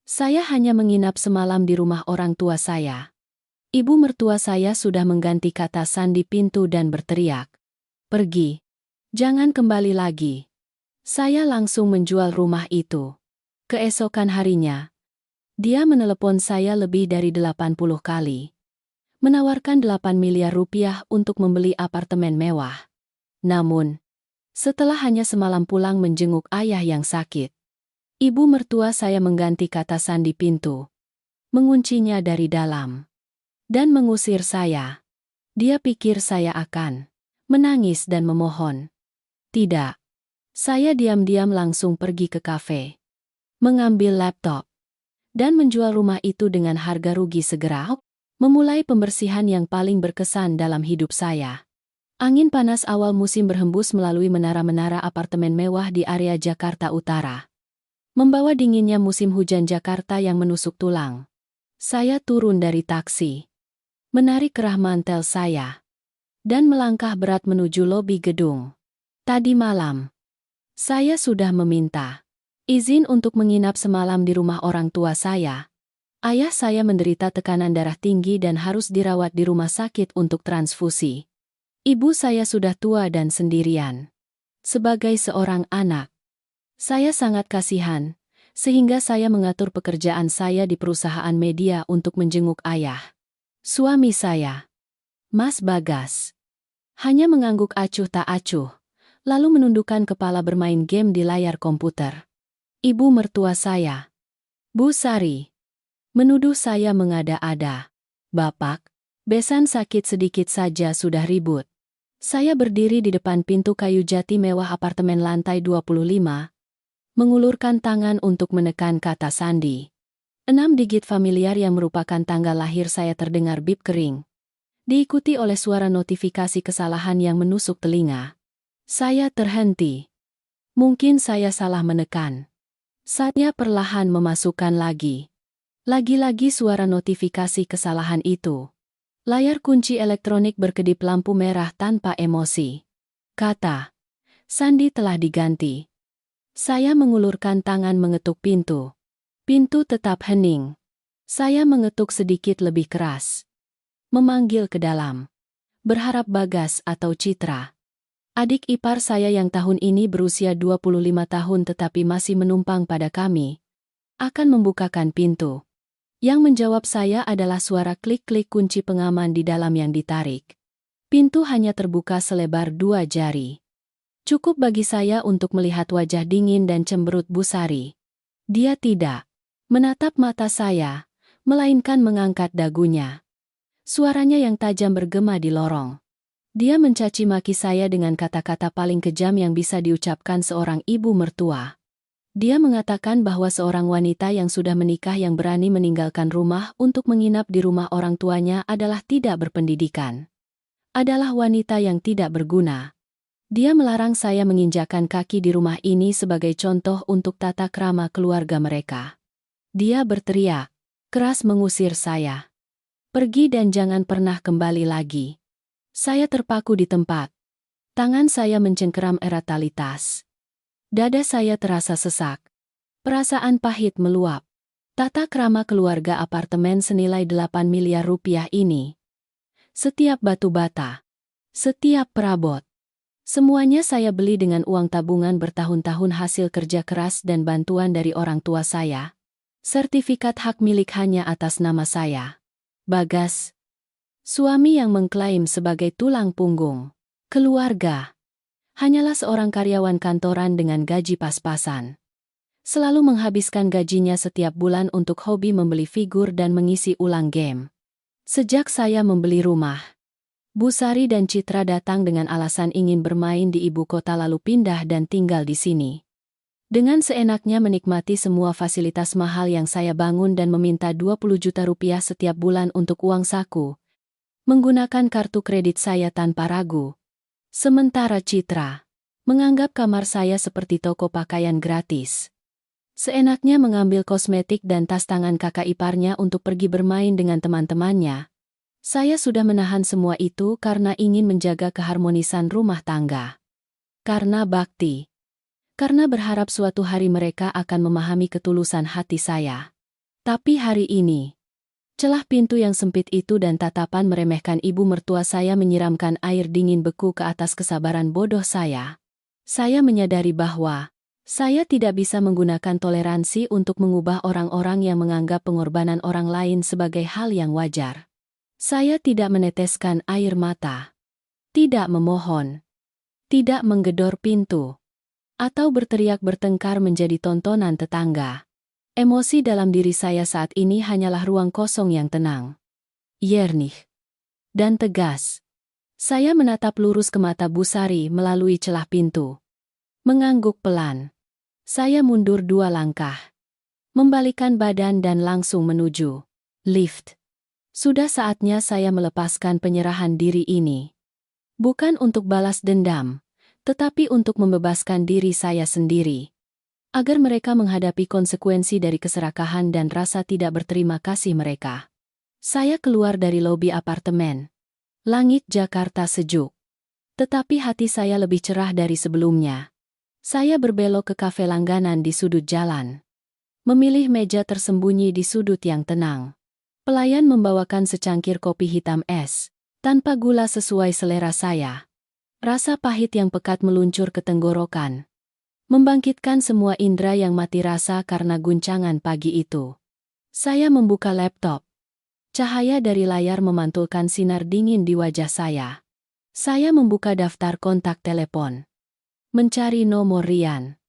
Saya hanya menginap semalam di rumah orang tua saya. Ibu mertua saya sudah mengganti kata sandi pintu dan berteriak, "Pergi. Jangan kembali lagi." Saya langsung menjual rumah itu. Keesokan harinya, dia menelepon saya lebih dari 80 kali. Menawarkan 8 miliar rupiah untuk membeli apartemen mewah. Namun, setelah hanya semalam pulang menjenguk ayah yang sakit, ibu mertua saya mengganti kata sandi pintu, menguncinya dari dalam, dan mengusir saya. Dia pikir saya akan menangis dan memohon. Tidak. Saya diam-diam langsung pergi ke kafe, mengambil laptop, dan menjual rumah itu dengan harga rugi segera. Memulai pembersihan yang paling berkesan dalam hidup saya. Angin panas awal musim berhembus melalui menara-menara apartemen mewah di area Jakarta Utara, membawa dinginnya musim hujan Jakarta yang menusuk tulang. Saya turun dari taksi, menarik kerah mantel saya, dan melangkah berat menuju lobi gedung. Tadi malam, saya sudah meminta izin untuk menginap semalam di rumah orang tua saya. Ayah saya menderita tekanan darah tinggi dan harus dirawat di rumah sakit untuk transfusi. Ibu saya sudah tua dan sendirian. Sebagai seorang anak, saya sangat kasihan, sehingga saya mengatur pekerjaan saya di perusahaan media untuk menjenguk ayah. Suami saya, Mas Bagas, hanya mengangguk acuh tak acuh, lalu menundukkan kepala bermain game di layar komputer. Ibu mertua saya, Bu Sari, menuduh saya mengada-ada. "Bapak, besan sakit sedikit saja sudah ribut." Saya berdiri di depan pintu kayu jati mewah apartemen lantai 25, mengulurkan tangan untuk menekan kata sandi. 6 digit familiar yang merupakan tanggal lahir saya terdengar bip kering, diikuti oleh suara notifikasi kesalahan yang menusuk telinga. Saya terhenti. Mungkin saya salah menekan. Saatnya perlahan memasukkan lagi. Lagi-lagi suara notifikasi kesalahan itu. Layar kunci elektronik berkedip lampu merah tanpa emosi. Kata sandi telah diganti. Saya mengulurkan tangan mengetuk pintu. Pintu tetap hening. Saya mengetuk sedikit lebih keras. Memanggil ke dalam. Berharap Bagas atau Citra, adik ipar saya yang tahun ini berusia 25 tahun tetapi masih menumpang pada kami, akan membukakan pintu. Yang menjawab saya adalah suara klik-klik kunci pengaman di dalam yang ditarik. Pintu hanya terbuka selebar 2 jari. Cukup bagi saya untuk melihat wajah dingin dan cemberut Bu Sari. Dia tidak menatap mata saya, melainkan mengangkat dagunya. Suaranya yang tajam bergema di lorong. Dia mencaci maki saya dengan kata-kata paling kejam yang bisa diucapkan seorang ibu mertua. Dia mengatakan bahwa seorang wanita yang sudah menikah yang berani meninggalkan rumah untuk menginap di rumah orang tuanya adalah tidak berpendidikan. Adalah wanita yang tidak berguna. Dia melarang saya menginjakan kaki di rumah ini sebagai contoh untuk tata krama keluarga mereka. Dia berteriak keras mengusir saya. "Pergi dan jangan pernah kembali lagi." Saya terpaku di tempat. Tangan saya mencengkeram erat tali tas. Dada saya terasa sesak. Perasaan pahit meluap. Tata krama keluarga apartemen senilai 8 miliar rupiah ini. Setiap batu bata. Setiap perabot. Semuanya saya beli dengan uang tabungan bertahun-tahun hasil kerja keras dan bantuan dari orang tua saya. Sertifikat hak milik hanya atas nama saya, Bagas. Suami yang mengklaim sebagai tulang punggung keluarga. Hanyalah seorang karyawan kantoran dengan gaji pas-pasan. Selalu menghabiskan gajinya setiap bulan untuk hobi membeli figur dan mengisi ulang game. Sejak saya membeli rumah, Bu Sari dan Citra datang dengan alasan ingin bermain di ibu kota lalu pindah dan tinggal di sini. Dengan seenaknya menikmati semua fasilitas mahal yang saya bangun dan meminta 20 juta rupiah setiap bulan untuk uang saku. Menggunakan kartu kredit saya tanpa ragu. Sementara Citra menganggap kamar saya seperti toko pakaian gratis. Seenaknya mengambil kosmetik dan tas tangan kakak iparnya untuk pergi bermain dengan teman-temannya. Saya sudah menahan semua itu karena ingin menjaga keharmonisan rumah tangga. Karena bakti. Karena berharap suatu hari mereka akan memahami ketulusan hati saya. Tapi hari ini, celah pintu yang sempit itu dan tatapan meremehkan ibu mertua saya menyiramkan air dingin beku ke atas kesabaran bodoh saya. Saya menyadari bahwa saya tidak bisa menggunakan toleransi untuk mengubah orang-orang yang menganggap pengorbanan orang lain sebagai hal yang wajar. Saya tidak meneteskan air mata, tidak memohon, tidak menggedor pintu, atau berteriak bertengkar menjadi tontonan tetangga. Emosi dalam diri saya saat ini hanyalah ruang kosong yang tenang, yernih, dan tegas. Saya menatap lurus ke mata Bu Sari melalui celah pintu. Mengangguk pelan. Saya mundur 2 langkah. Membalikkan badan dan langsung menuju lift. Sudah saatnya saya melepaskan penyerahan diri ini. Bukan untuk balas dendam, tetapi untuk membebaskan diri saya sendiri. Agar mereka menghadapi konsekuensi dari keserakahan dan rasa tidak berterima kasih mereka. Saya keluar dari lobi apartemen. Langit Jakarta sejuk. Tetapi hati saya lebih cerah dari sebelumnya. Saya berbelok ke kafe langganan di sudut jalan. Memilih meja tersembunyi di sudut yang tenang. Pelayan membawakan secangkir kopi hitam es, tanpa gula sesuai selera saya. Rasa pahit yang pekat meluncur ke tenggorokan. Membangkitkan semua indera yang mati rasa karena guncangan pagi itu. Saya membuka laptop. Cahaya dari layar memantulkan sinar dingin di wajah saya. Saya membuka daftar kontak telepon. Mencari nomor Rian.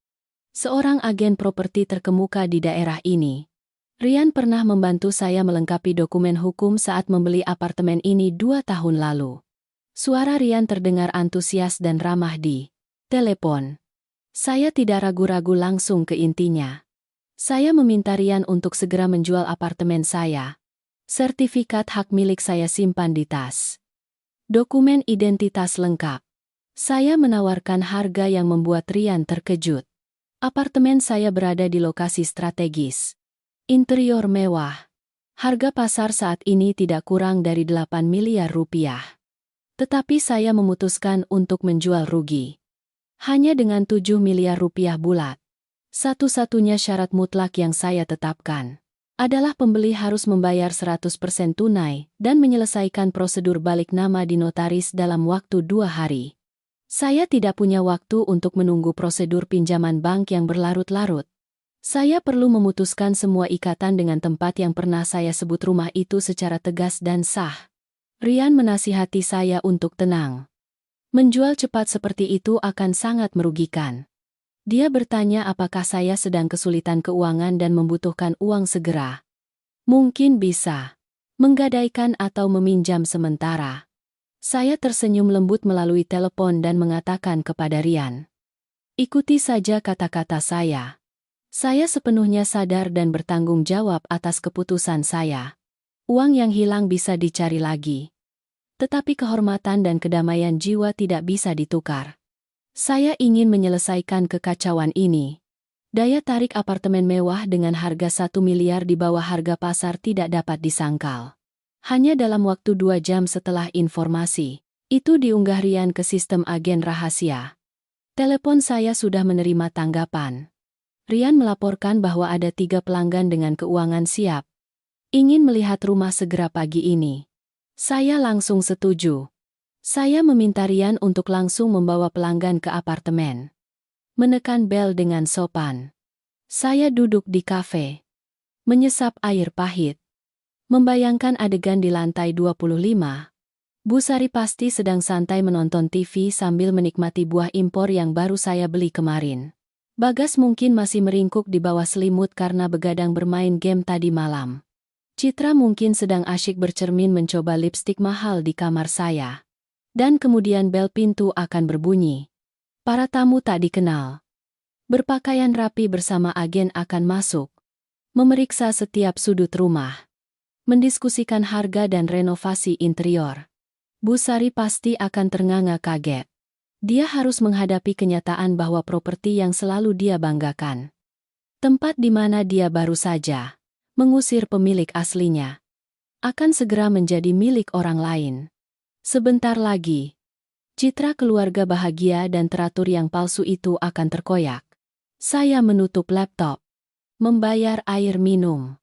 Seorang agen properti terkemuka di daerah ini. Rian pernah membantu saya melengkapi dokumen hukum saat membeli apartemen ini 2 tahun lalu. Suara Rian terdengar antusias dan ramah di telepon. Saya tidak ragu-ragu langsung ke intinya. Saya meminta Rian untuk segera menjual apartemen saya. Sertifikat hak milik saya simpan di tas. Dokumen identitas lengkap. Saya menawarkan harga yang membuat Rian terkejut. Apartemen saya berada di lokasi strategis. Interior mewah. Harga pasar saat ini tidak kurang dari 8 miliar rupiah. Tetapi saya memutuskan untuk menjual rugi. Hanya dengan 7 miliar rupiah bulat. Satu-satunya syarat mutlak yang saya tetapkan adalah pembeli harus membayar 100% tunai dan menyelesaikan prosedur balik nama di notaris dalam waktu 2 hari. Saya tidak punya waktu untuk menunggu prosedur pinjaman bank yang berlarut-larut. Saya perlu memutuskan semua ikatan dengan tempat yang pernah saya sebut rumah itu secara tegas dan sah. Rian menasihati saya untuk tenang. Menjual cepat seperti itu akan sangat merugikan. Dia bertanya apakah saya sedang kesulitan keuangan dan membutuhkan uang segera. Mungkin bisa menggadaikan atau meminjam sementara. Saya tersenyum lembut melalui telepon dan mengatakan kepada Rian. Ikuti saja kata-kata saya. Saya sepenuhnya sadar dan bertanggung jawab atas keputusan saya. Uang yang hilang bisa dicari lagi. Tetapi kehormatan dan kedamaian jiwa tidak bisa ditukar. Saya ingin menyelesaikan kekacauan ini. Daya tarik apartemen mewah dengan harga 1 miliar di bawah harga pasar tidak dapat disangkal. Hanya dalam waktu 2 jam setelah informasi itu diunggah Rian ke sistem agen rahasia. Telepon saya sudah menerima tanggapan. Rian melaporkan bahwa ada 3 pelanggan dengan keuangan siap. Ingin melihat rumah segera pagi ini. Saya langsung setuju. Saya meminta Rian untuk langsung membawa pelanggan ke apartemen. Menekan bel dengan sopan. Saya duduk di kafe. Menyesap air pahit. Membayangkan adegan di lantai 25. Bu Sari pasti sedang santai menonton TV sambil menikmati buah impor yang baru saya beli kemarin. Bagas mungkin masih meringkuk di bawah selimut karena begadang bermain game tadi malam. Citra mungkin sedang asyik bercermin mencoba lipstik mahal di kamar saya. Dan kemudian bel pintu akan berbunyi. Para tamu tak dikenal. Berpakaian rapi bersama agen akan masuk. Memeriksa setiap sudut rumah. Mendiskusikan harga dan renovasi interior. Bu Sari pasti akan ternganga kaget. Dia harus menghadapi kenyataan bahwa properti yang selalu dia banggakan. Tempat di mana dia baru saja mengusir pemilik aslinya. Akan segera menjadi milik orang lain. Sebentar lagi, citra keluarga bahagia dan teratur yang palsu itu akan terkoyak. Saya menutup laptop. Membayar air minum.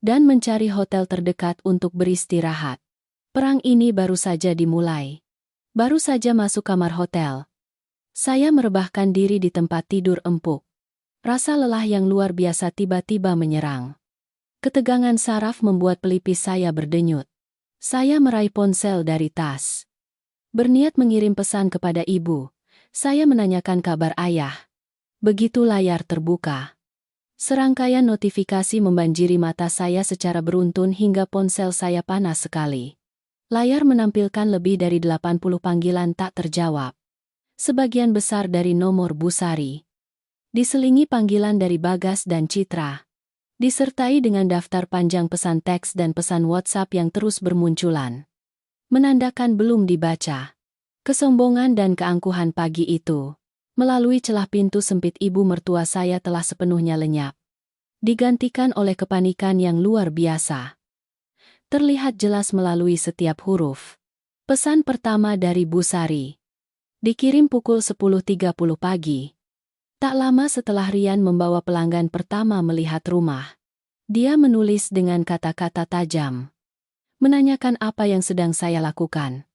dan mencari hotel terdekat untuk beristirahat. Perang ini baru saja dimulai. Baru saja masuk kamar hotel. Saya merebahkan diri di tempat tidur empuk. Rasa lelah yang luar biasa tiba-tiba menyerang. Ketegangan saraf membuat pelipis saya berdenyut. Saya meraih ponsel dari tas. Berniat mengirim pesan kepada ibu. Saya menanyakan kabar ayah. Begitu layar terbuka. Serangkaian notifikasi membanjiri mata saya secara beruntun hingga ponsel saya panas sekali. Layar menampilkan lebih dari 80 panggilan tak terjawab. Sebagian besar dari nomor Bu Sari. Diselingi panggilan dari Bagas dan Citra. Disertai dengan daftar panjang pesan teks dan pesan WhatsApp yang terus bermunculan. Menandakan belum dibaca. Kesombongan dan keangkuhan pagi itu. Melalui celah pintu sempit ibu mertua saya telah sepenuhnya lenyap. Digantikan oleh kepanikan yang luar biasa. Terlihat jelas melalui setiap huruf. Pesan pertama dari Bu Sari. Dikirim pukul 10.30 pagi. Tak lama setelah Rian membawa pelanggan pertama melihat rumah. Dia menulis dengan kata-kata tajam. Menanyakan apa yang sedang saya lakukan.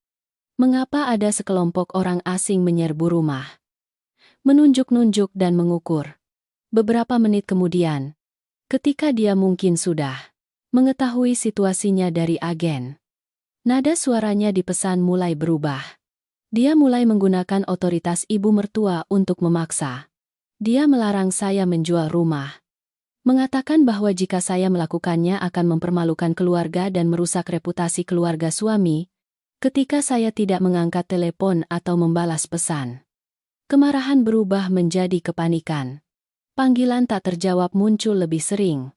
Mengapa ada sekelompok orang asing menyerbu rumah. Menunjuk-nunjuk dan mengukur. Beberapa menit kemudian, ketika dia mungkin sudah mengetahui situasinya dari agen. Nada suaranya di pesan mulai berubah. Dia mulai menggunakan otoritas ibu mertua untuk memaksa. Dia melarang saya menjual rumah. Mengatakan bahwa jika saya melakukannya akan mempermalukan keluarga dan merusak reputasi keluarga suami, ketika saya tidak mengangkat telepon atau membalas pesan. Kemarahan berubah menjadi kepanikan. Panggilan tak terjawab muncul lebih sering.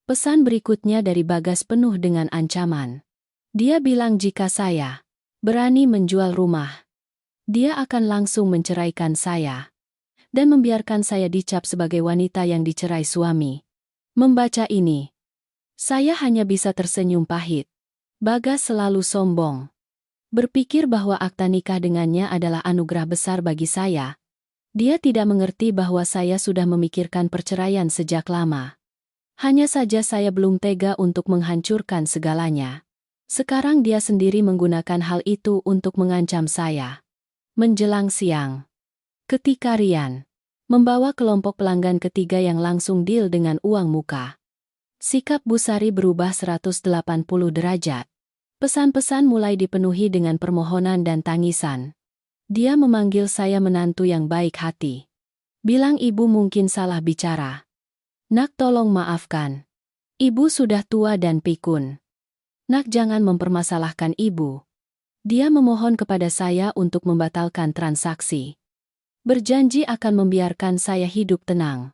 Pesan berikutnya dari Bagas penuh dengan ancaman. Dia bilang jika saya berani menjual rumah, dia akan langsung menceraikan saya. Dan membiarkan saya dicap sebagai wanita yang dicerai suami. Membaca ini, saya hanya bisa tersenyum pahit. Bagas selalu sombong. Berpikir bahwa akta nikah dengannya adalah anugerah besar bagi saya. Dia tidak mengerti bahwa saya sudah memikirkan perceraian sejak lama. Hanya saja saya belum tega untuk menghancurkan segalanya. Sekarang dia sendiri menggunakan hal itu untuk mengancam saya. Menjelang siang. Ketika Rian membawa kelompok pelanggan ketiga yang langsung deal dengan uang muka. Sikap Bu Sari berubah 180 derajat. Pesan-pesan mulai dipenuhi dengan permohonan dan tangisan. Dia memanggil saya menantu yang baik hati. Bilang ibu mungkin salah bicara. Nak tolong maafkan. Ibu sudah tua dan pikun. Nak jangan mempermasalahkan ibu. Dia memohon kepada saya untuk membatalkan transaksi. Berjanji akan membiarkan saya hidup tenang.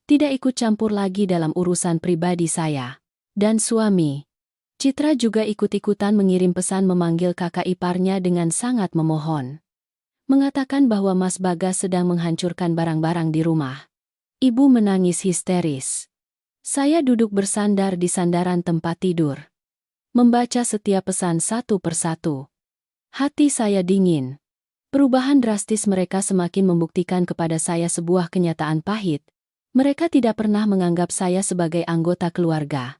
Tidak ikut campur lagi dalam urusan pribadi saya. Dan suami. Citra juga ikut-ikutan mengirim pesan memanggil kakak iparnya dengan sangat memohon. Mengatakan bahwa Mas Bagas sedang menghancurkan barang-barang di rumah. Ibu menangis histeris. Saya duduk bersandar di sandaran tempat tidur. Membaca setiap pesan satu persatu. Hati saya dingin. Perubahan drastis mereka semakin membuktikan kepada saya sebuah kenyataan pahit. Mereka tidak pernah menganggap saya sebagai anggota keluarga.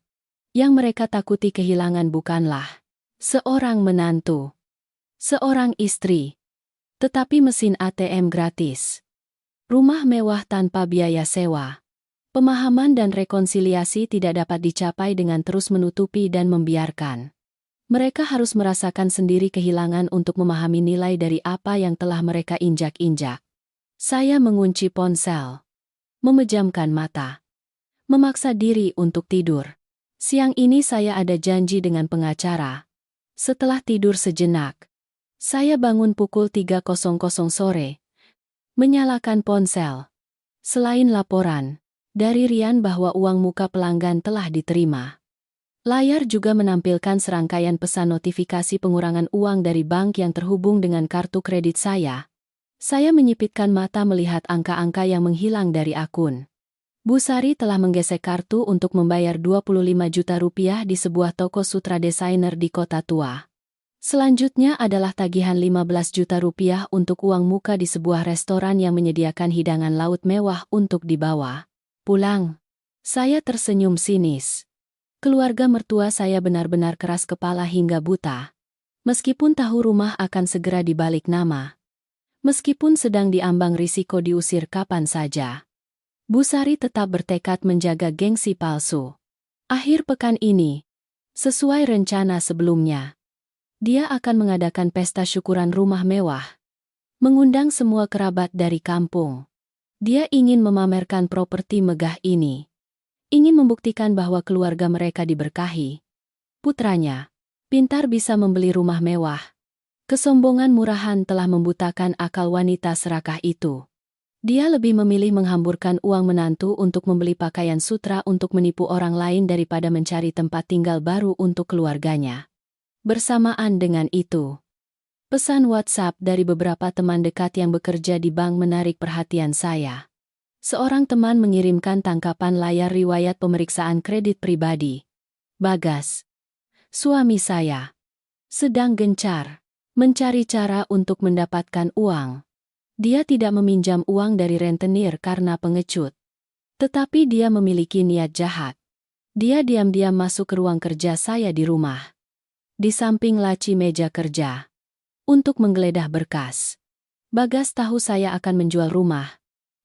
Yang mereka takuti kehilangan bukanlah seorang menantu, seorang istri, tetapi mesin ATM gratis, rumah mewah tanpa biaya sewa. Pemahaman dan rekonsiliasi tidak dapat dicapai dengan terus menutupi dan membiarkan. Mereka harus merasakan sendiri kehilangan untuk memahami nilai dari apa yang telah mereka injak-injak. Saya mengunci ponsel. Memejamkan mata. Memaksa diri untuk tidur. Siang ini saya ada janji dengan pengacara. Setelah tidur sejenak, saya bangun pukul 3.00 sore. Menyalakan ponsel. Selain laporan dari Rian bahwa uang muka pelanggan telah diterima. Layar juga menampilkan serangkaian pesan notifikasi pengurangan uang dari bank yang terhubung dengan kartu kredit saya. Saya menyipitkan mata melihat angka-angka yang menghilang dari akun. Bu Sari telah menggesek kartu untuk membayar 25 juta rupiah di sebuah toko sutra desainer di Kota Tua. Selanjutnya adalah tagihan 15 juta rupiah untuk uang muka di sebuah restoran yang menyediakan hidangan laut mewah untuk dibawa pulang. Saya tersenyum sinis. Keluarga mertua saya benar-benar keras kepala hingga buta. Meskipun tahu rumah akan segera dibalik nama. Meskipun sedang diambang risiko diusir kapan saja. Bu Sari tetap bertekad menjaga gengsi palsu. Akhir pekan ini, sesuai rencana sebelumnya, dia akan mengadakan pesta syukuran rumah mewah. Mengundang semua kerabat dari kampung. Dia ingin memamerkan properti megah ini. Ingin membuktikan bahwa keluarga mereka diberkahi. Putranya, pintar bisa membeli rumah mewah. Kesombongan murahan telah membutakan akal wanita serakah itu. Dia lebih memilih menghamburkan uang menantu untuk membeli pakaian sutra untuk menipu orang lain daripada mencari tempat tinggal baru untuk keluarganya. Bersamaan dengan itu, pesan WhatsApp dari beberapa teman dekat yang bekerja di bank menarik perhatian saya. Seorang teman mengirimkan tangkapan layar riwayat pemeriksaan kredit pribadi. Bagas, suami saya, sedang gencar mencari cara untuk mendapatkan uang. Dia tidak meminjam uang dari rentenir karena pengecut. Tetapi dia memiliki niat jahat. Dia diam-diam masuk ke ruang kerja saya di rumah. Di samping laci meja kerja. Untuk menggeledah berkas. Bagas tahu saya akan menjual rumah.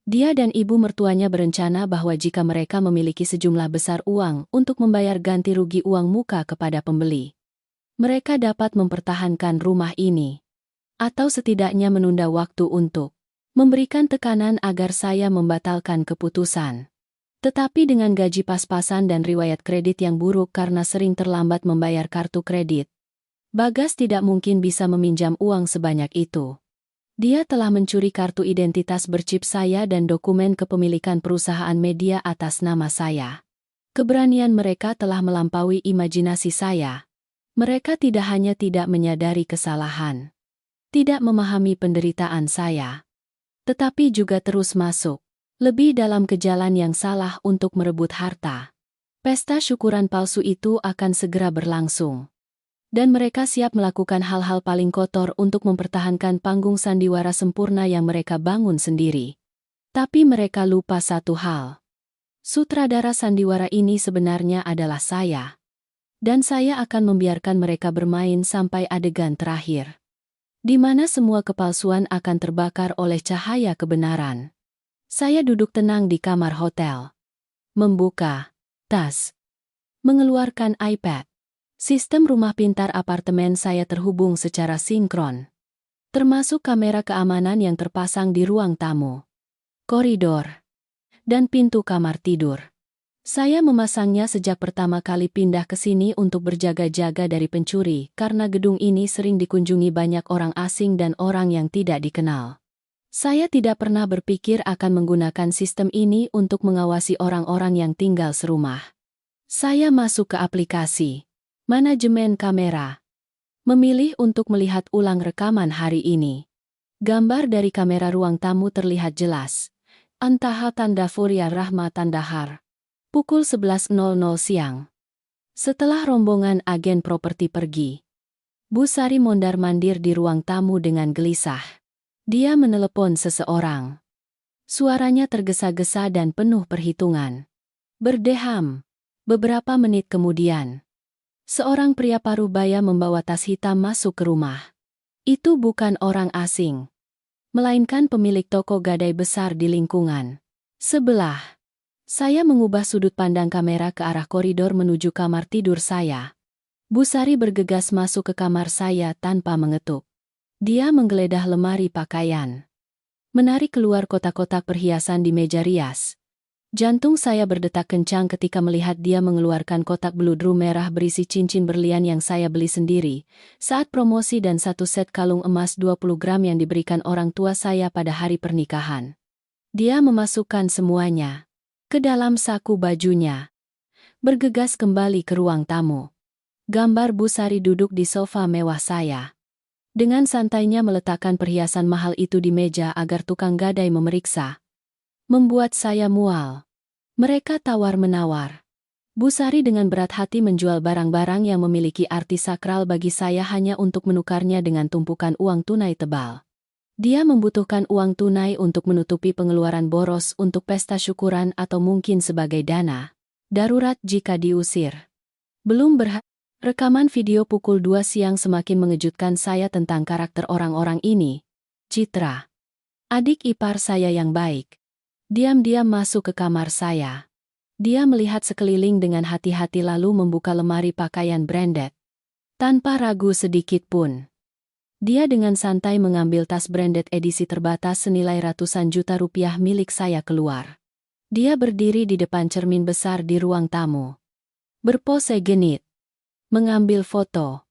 Dia dan ibu mertuanya berencana bahwa jika mereka memiliki sejumlah besar uang untuk membayar ganti rugi uang muka kepada pembeli, mereka dapat mempertahankan rumah ini. Atau setidaknya menunda waktu untuk memberikan tekanan agar saya membatalkan keputusan. Tetapi dengan gaji pas-pasan dan riwayat kredit yang buruk karena sering terlambat membayar kartu kredit, Bagas tidak mungkin bisa meminjam uang sebanyak itu. Dia telah mencuri kartu identitas berchip saya dan dokumen kepemilikan perusahaan media atas nama saya. Keberanian mereka telah melampaui imajinasi saya. Mereka tidak hanya tidak menyadari kesalahan, tidak memahami penderitaan saya, tetapi juga terus masuk lebih dalam ke jalan yang salah untuk merebut harta. Pesta syukuran palsu itu akan segera berlangsung. Dan mereka siap melakukan hal-hal paling kotor untuk mempertahankan panggung sandiwara sempurna yang mereka bangun sendiri. Tapi mereka lupa satu hal. Sutradara sandiwara ini sebenarnya adalah saya. Dan saya akan membiarkan mereka bermain sampai adegan terakhir, di mana semua kepalsuan akan terbakar oleh cahaya kebenaran. Saya duduk tenang di kamar hotel. Membuka tas. Mengeluarkan iPad. Sistem rumah pintar apartemen saya terhubung secara sinkron. Termasuk kamera keamanan yang terpasang di ruang tamu, koridor, dan pintu kamar tidur. Saya memasangnya sejak pertama kali pindah ke sini untuk berjaga-jaga dari pencuri karena gedung ini sering dikunjungi banyak orang asing dan orang yang tidak dikenal. Saya tidak pernah berpikir akan menggunakan sistem ini untuk mengawasi orang-orang yang tinggal serumah. Saya masuk ke aplikasi manajemen kamera. Memilih untuk melihat ulang rekaman hari ini. Gambar dari kamera ruang tamu terlihat jelas. Antaha tanda Furia Rahma Tandahar. Pukul 11.00 siang. Setelah rombongan agen properti pergi, Bu Sari mondar-mandir di ruang tamu dengan gelisah. Dia menelepon seseorang. Suaranya tergesa-gesa dan penuh perhitungan. Berdeham. Beberapa menit kemudian, seorang pria paruh baya membawa tas hitam masuk ke rumah. Itu bukan orang asing, melainkan pemilik toko gadai besar di lingkungan sebelah. Saya mengubah sudut pandang kamera ke arah koridor menuju kamar tidur saya. Bu Sari bergegas masuk ke kamar saya tanpa mengetuk. Dia menggeledah lemari pakaian, menarik keluar kotak-kotak perhiasan di meja rias. Jantung saya berdetak kencang ketika melihat dia mengeluarkan kotak beludru merah berisi cincin berlian yang saya beli sendiri saat promosi dan satu set kalung emas 20 gram yang diberikan orang tua saya pada hari pernikahan. Dia memasukkan semuanya ke dalam saku bajunya. Bergegas kembali ke ruang tamu. Gambar Bu Sari duduk di sofa mewah saya. Dengan santainya meletakkan perhiasan mahal itu di meja agar tukang gadai memeriksa. Membuat saya mual. Mereka tawar-menawar. Bu Sari dengan berat hati menjual barang-barang yang memiliki arti sakral bagi saya hanya untuk menukarnya dengan tumpukan uang tunai tebal. Dia membutuhkan uang tunai untuk menutupi pengeluaran boros untuk pesta syukuran atau mungkin sebagai dana darurat jika diusir. Belum rekaman video pukul 2 siang semakin mengejutkan saya tentang karakter orang-orang ini. Citra, adik ipar saya yang baik, diam-diam masuk ke kamar saya. Dia melihat sekeliling dengan hati-hati lalu membuka lemari pakaian branded. Tanpa ragu sedikit pun. Dia dengan santai mengambil tas branded edisi terbatas senilai ratusan juta rupiah milik saya keluar. Dia berdiri di depan cermin besar di ruang tamu. Berpose genit. Mengambil foto.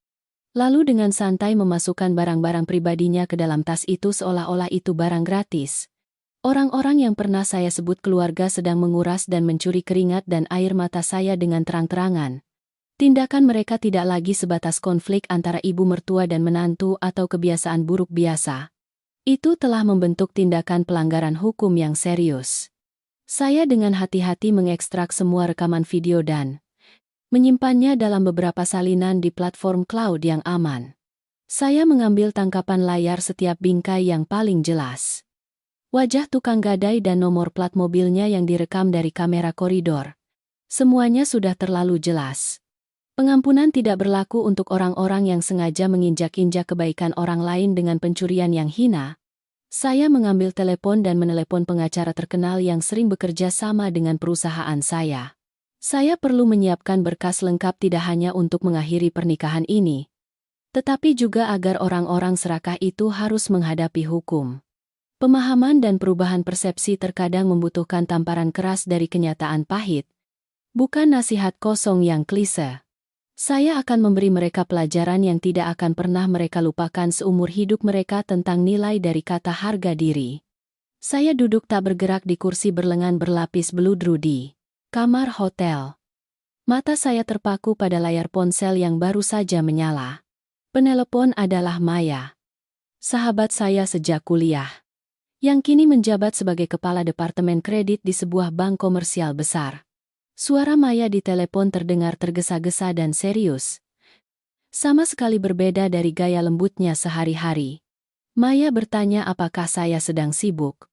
Lalu dengan santai memasukkan barang-barang pribadinya ke dalam tas itu seolah-olah itu barang gratis. Orang-orang yang pernah saya sebut keluarga sedang menguras dan mencuri keringat dan air mata saya dengan terang-terangan. Tindakan mereka tidak lagi sebatas konflik antara ibu mertua dan menantu atau kebiasaan buruk biasa. Itu telah membentuk tindakan pelanggaran hukum yang serius. Saya dengan hati-hati mengekstrak semua rekaman video dan menyimpannya dalam beberapa salinan di platform cloud yang aman. Saya mengambil tangkapan layar setiap bingkai yang paling jelas. Wajah tukang gadai dan nomor plat mobilnya yang direkam dari kamera koridor. Semuanya sudah terlalu jelas. Pengampunan tidak berlaku untuk orang-orang yang sengaja menginjak-injak kebaikan orang lain dengan pencurian yang hina. Saya mengambil telepon dan menelepon pengacara terkenal yang sering bekerja sama dengan perusahaan saya. Saya perlu menyiapkan berkas lengkap tidak hanya untuk mengakhiri pernikahan ini, tetapi juga agar orang-orang serakah itu harus menghadapi hukum. Pemahaman dan perubahan persepsi terkadang membutuhkan tamparan keras dari kenyataan pahit, bukan nasihat kosong yang klise. Saya akan memberi mereka pelajaran yang tidak akan pernah mereka lupakan seumur hidup mereka tentang nilai dari kata harga diri. Saya duduk tak bergerak di kursi berlengan berlapis beludru di kamar hotel. Mata saya terpaku pada layar ponsel yang baru saja menyala. Penelepon adalah Maya, sahabat saya sejak kuliah, yang kini menjabat sebagai kepala departemen kredit di sebuah bank komersial besar. Suara Maya di telepon terdengar tergesa-gesa dan serius. Sama sekali berbeda dari gaya lembutnya sehari-hari. Maya bertanya apakah saya sedang sibuk.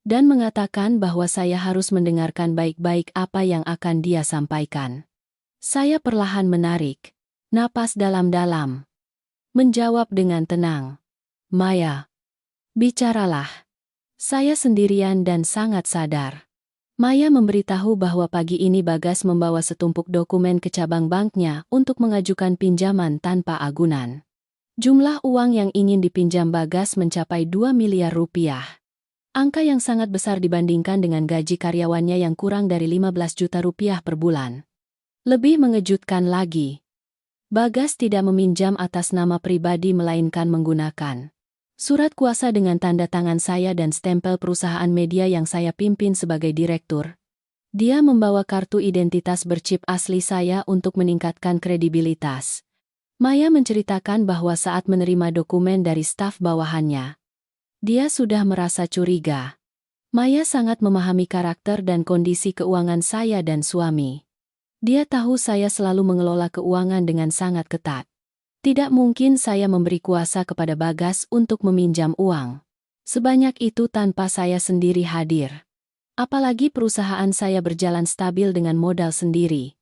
Dan mengatakan bahwa saya harus mendengarkan baik-baik apa yang akan dia sampaikan. Saya perlahan menarik napas dalam-dalam. Menjawab dengan tenang. Maya, bicaralah. Saya sendirian dan sangat sadar. Maya memberitahu bahwa pagi ini Bagas membawa setumpuk dokumen ke cabang banknya untuk mengajukan pinjaman tanpa agunan. Jumlah uang yang ingin dipinjam Bagas mencapai 2 miliar rupiah. Angka yang sangat besar dibandingkan dengan gaji karyawannya yang kurang dari 15 juta rupiah per bulan. Lebih mengejutkan lagi, Bagas tidak meminjam atas nama pribadi melainkan menggunakan surat kuasa dengan tanda tangan saya dan stempel perusahaan media yang saya pimpin sebagai direktur. Dia membawa kartu identitas berchip asli saya untuk meningkatkan kredibilitas. Maya menceritakan bahwa saat menerima dokumen dari staf bawahannya, dia sudah merasa curiga. Maya sangat memahami karakter dan kondisi keuangan saya dan suami. Dia tahu saya selalu mengelola keuangan dengan sangat ketat. Tidak mungkin saya memberi kuasa kepada Bagas untuk meminjam uang sebanyak itu tanpa saya sendiri hadir. Apalagi perusahaan saya berjalan stabil dengan modal sendiri.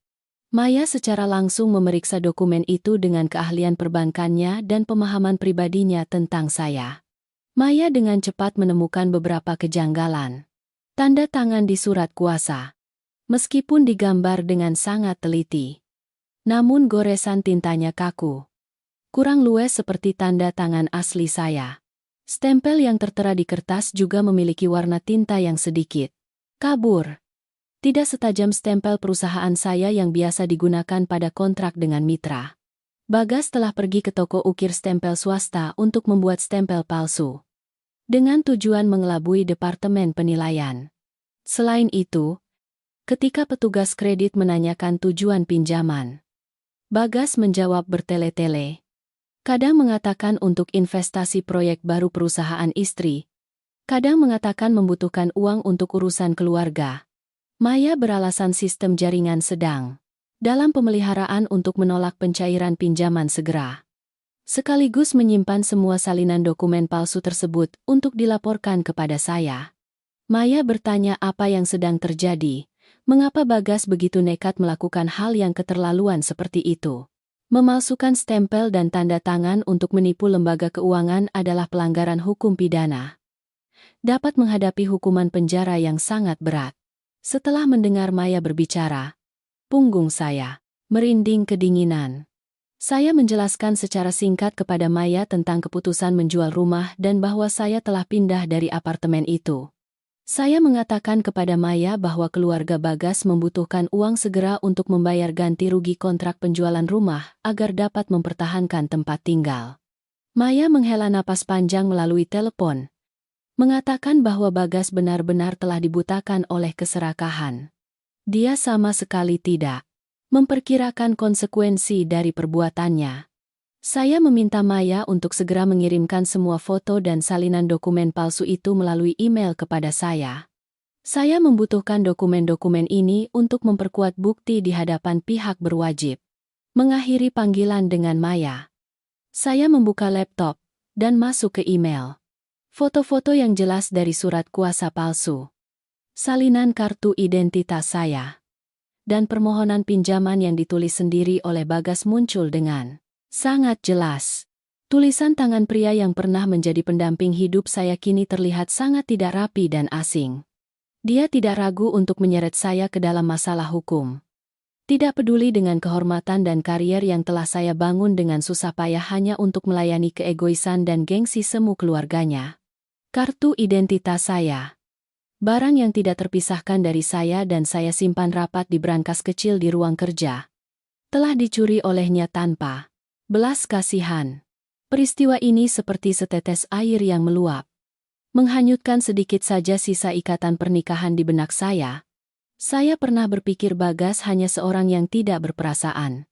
Maya secara langsung memeriksa dokumen itu dengan keahlian perbankannya dan pemahaman pribadinya tentang saya. Maya dengan cepat menemukan beberapa kejanggalan. Tanda tangan di surat kuasa, meskipun digambar dengan sangat teliti, namun goresan tintanya kaku. Kurang luwes seperti tanda tangan asli saya. Stempel yang tertera di kertas juga memiliki warna tinta yang sedikit kabur. Tidak setajam stempel perusahaan saya yang biasa digunakan pada kontrak dengan mitra. Bagas telah pergi ke toko ukir stempel swasta untuk membuat stempel palsu, dengan tujuan mengelabui departemen penilaian. Selain itu, ketika petugas kredit menanyakan tujuan pinjaman, Bagas menjawab bertele-tele. Kadang mengatakan untuk investasi proyek baru perusahaan istri. Kadang mengatakan membutuhkan uang untuk urusan keluarga. Maya beralasan sistem jaringan sedang dalam pemeliharaan untuk menolak pencairan pinjaman segera. Sekaligus menyimpan semua salinan dokumen palsu tersebut untuk dilaporkan kepada saya. Maya bertanya apa yang sedang terjadi. Mengapa Bagas begitu nekat melakukan hal yang keterlaluan seperti itu? Memalsukan stempel dan tanda tangan untuk menipu lembaga keuangan adalah pelanggaran hukum pidana. Dapat menghadapi hukuman penjara yang sangat berat. Setelah mendengar Maya berbicara, punggung saya merinding kedinginan. Saya menjelaskan secara singkat kepada Maya tentang keputusan menjual rumah dan bahwa saya telah pindah dari apartemen itu. Saya mengatakan kepada Maya bahwa keluarga Bagas membutuhkan uang segera untuk membayar ganti rugi kontrak penjualan rumah agar dapat mempertahankan tempat tinggal. Maya menghela napas panjang melalui telepon, mengatakan bahwa Bagas benar-benar telah dibutakan oleh keserakahan. Dia sama sekali tidak memperkirakan konsekuensi dari perbuatannya. Saya meminta Maya untuk segera mengirimkan semua foto dan salinan dokumen palsu itu melalui email kepada saya. Saya membutuhkan dokumen-dokumen ini untuk memperkuat bukti di hadapan pihak berwajib. Mengakhiri panggilan dengan Maya, saya membuka laptop dan masuk ke email. Foto-foto yang jelas dari surat kuasa palsu, salinan kartu identitas saya, dan permohonan pinjaman yang ditulis sendiri oleh Bagas muncul dengan sangat jelas. Tulisan tangan pria yang pernah menjadi pendamping hidup saya kini terlihat sangat tidak rapi dan asing. Dia tidak ragu untuk menyeret saya ke dalam masalah hukum. Tidak peduli dengan kehormatan dan karier yang telah saya bangun dengan susah payah hanya untuk melayani keegoisan dan gengsi semu keluarganya. Kartu identitas saya, barang yang tidak terpisahkan dari saya dan saya simpan rapat di brankas kecil di ruang kerja, telah dicuri olehnya tanpa belas kasihan. Peristiwa ini seperti setetes air yang meluap, menghanyutkan sedikit saja sisa ikatan pernikahan di benak saya. Saya pernah berpikir Bagas hanya seorang yang tidak berperasaan,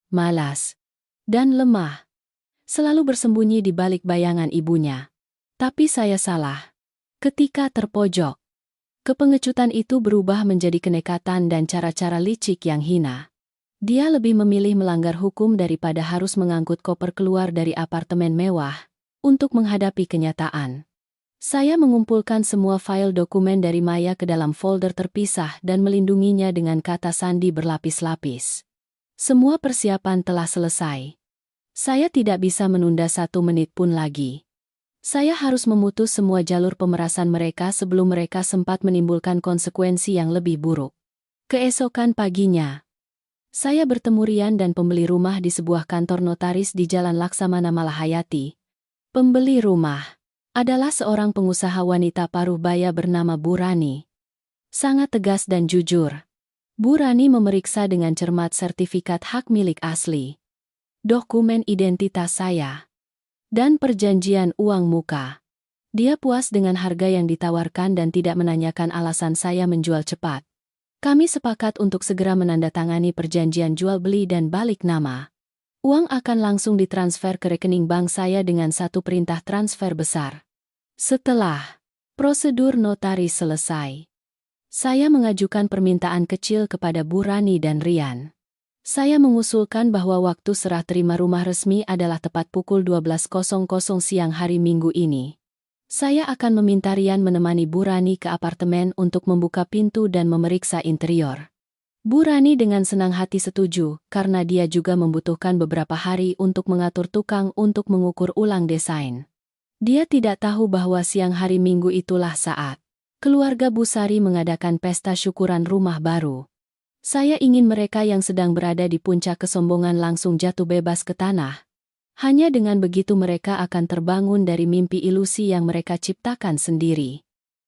malas, dan lemah, selalu bersembunyi di balik bayangan ibunya. Tapi saya salah. Ketika terpojok, kepengecutan itu berubah menjadi kenekatan dan cara-cara licik yang hina. Dia lebih memilih melanggar hukum daripada harus mengangkut koper keluar dari apartemen mewah untuk menghadapi kenyataan. Saya mengumpulkan semua file dokumen dari Maya ke dalam folder terpisah dan melindunginya dengan kata sandi berlapis-lapis. Semua persiapan telah selesai. Saya tidak bisa menunda 1 menit pun lagi. Saya harus memutus semua jalur pemerasan mereka sebelum mereka sempat menimbulkan konsekuensi yang lebih buruk. Keesokan paginya, saya bertemu Rian dan pembeli rumah di sebuah kantor notaris di Jalan Laksamana Malahayati. Pembeli rumah adalah seorang pengusaha wanita paruh baya bernama Bu Rani. Sangat tegas dan jujur, Bu Rani memeriksa dengan cermat sertifikat hak milik asli, dokumen identitas saya, dan perjanjian uang muka. Dia puas dengan harga yang ditawarkan dan tidak menanyakan alasan saya menjual cepat. Kami sepakat untuk segera menandatangani perjanjian jual-beli dan balik nama. Uang akan langsung ditransfer ke rekening bank saya dengan 1 perintah transfer besar. Setelah prosedur notaris selesai, saya mengajukan permintaan kecil kepada Bu Rani dan Rian. Saya mengusulkan bahwa waktu serah terima rumah resmi adalah tepat pukul 12.00 siang hari Minggu ini. Saya akan meminta Rian menemani Bu Rani ke apartemen untuk membuka pintu dan memeriksa interior. Bu Rani dengan senang hati setuju, karena dia juga membutuhkan beberapa hari untuk mengatur tukang untuk mengukur ulang desain. Dia tidak tahu bahwa siang hari Minggu itulah saat keluarga Busari mengadakan pesta syukuran rumah baru. Saya ingin mereka yang sedang berada di puncak kesombongan langsung jatuh bebas ke tanah. Hanya dengan begitu mereka akan terbangun dari mimpi ilusi yang mereka ciptakan sendiri.